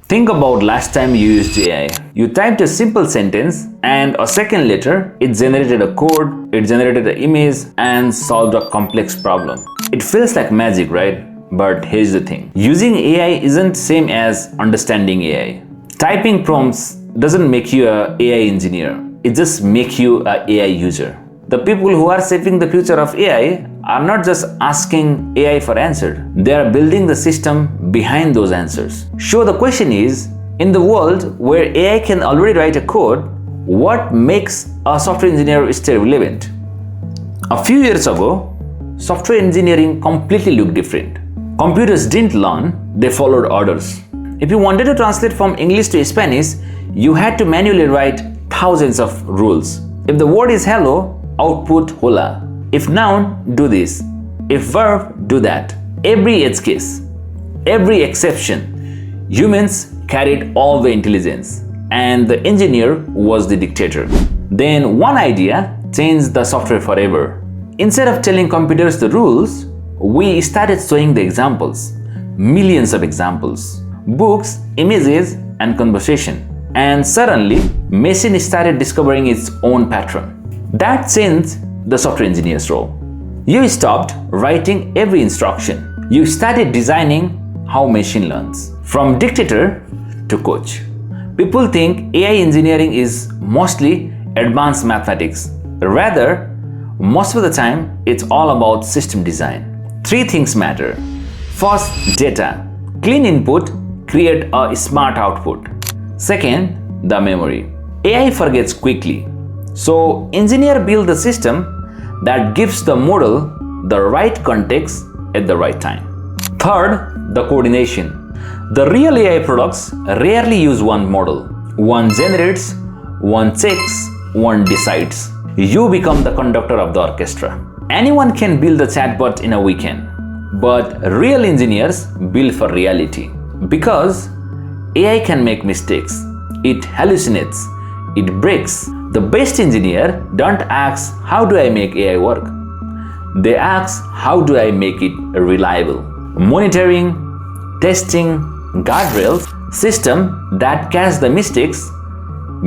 Think about last time you used AI. You typed a simple sentence and a second later, it generated a code, it generated an image and solved a complex problem. It feels like magic, right? But here's the thing. Using AI isn't same as understanding AI. Typing prompts doesn't make you an AI engineer. It just makes you an AI user. The people who are shaping the future of AI are not just asking AI for answers. They are building the system behind those answers. So the question is, in the world where AI can already write a code, what makes a software engineer stay relevant? A few years ago, software engineering completely looked different. Computers didn't learn, they followed orders. If you wanted to translate from English to Spanish, you had to manually write thousands of rules. If the word is hello, output hola. If noun, do this. If verb, do that. Every edge case, every exception, humans carried all the intelligence and the engineer was the dictator. Then one idea changed the software forever. Instead of telling computers the rules, we started showing the examples. Millions of examples. Books, images, and conversation. And suddenly, machine started discovering its own pattern. That changed the software engineer's role. You stopped writing every instruction. You started designing how machine learns. From dictator to coach. People think AI engineering is mostly advanced mathematics. Rather, most of the time, it's all about system design. Three things matter. First, data. Clean input, create a smart output. Second, the memory. AI forgets quickly. So, engineer build the system that gives the model the right context at the right time. Third, the coordination. The real AI products rarely use one model. One generates, one checks, one decides. You become the conductor of the orchestra. Anyone can build a chatbot in a weekend, but real engineers build for reality. Because AI can make mistakes, it hallucinates, it breaks. The best engineer don't ask, how do I make AI work? They ask, how do I make it reliable? Monitoring, testing, guardrails, system that catch the mistakes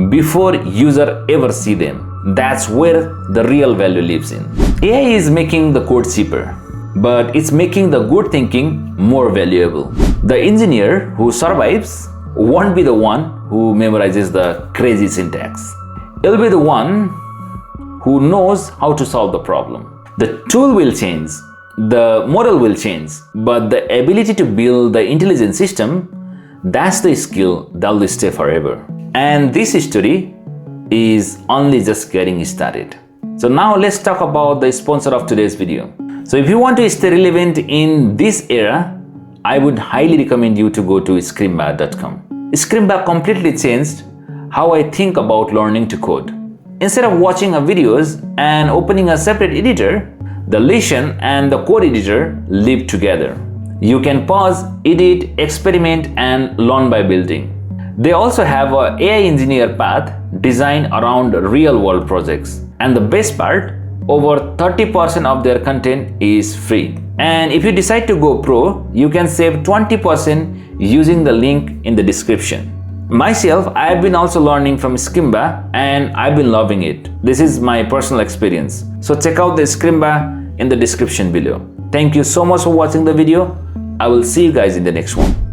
before user ever see them. That's where the real value lives in. AI is making the code cheaper, but it's making the good thinking more valuable. The engineer who survives won't be the one who memorizes the crazy syntax. It'll be the one who knows how to solve the problem. The tool will change, the model will change, but the ability to build the intelligent system, that's the skill that will stay forever. And this history is only just getting started. So now let's talk about the sponsor of today's video. So if you want to stay relevant in this era, I would highly recommend you to go to Scrimba.com. Scrimba completely changed how I think about learning to code. Instead of watching a videos and opening a separate editor, the lesson and the code editor live together. You can pause, edit, experiment, and learn by building. They also have an AI engineer path designed around real-world projects. And the best part, over 30% of their content is free. And if you decide to go pro, you can save 20% using the link in the description. Myself, I have been also learning from Scrimba and I've been loving it. This is my personal experience. So check out the Scrimba in the description below. Thank you so much for watching the video. I will see you guys in the next one.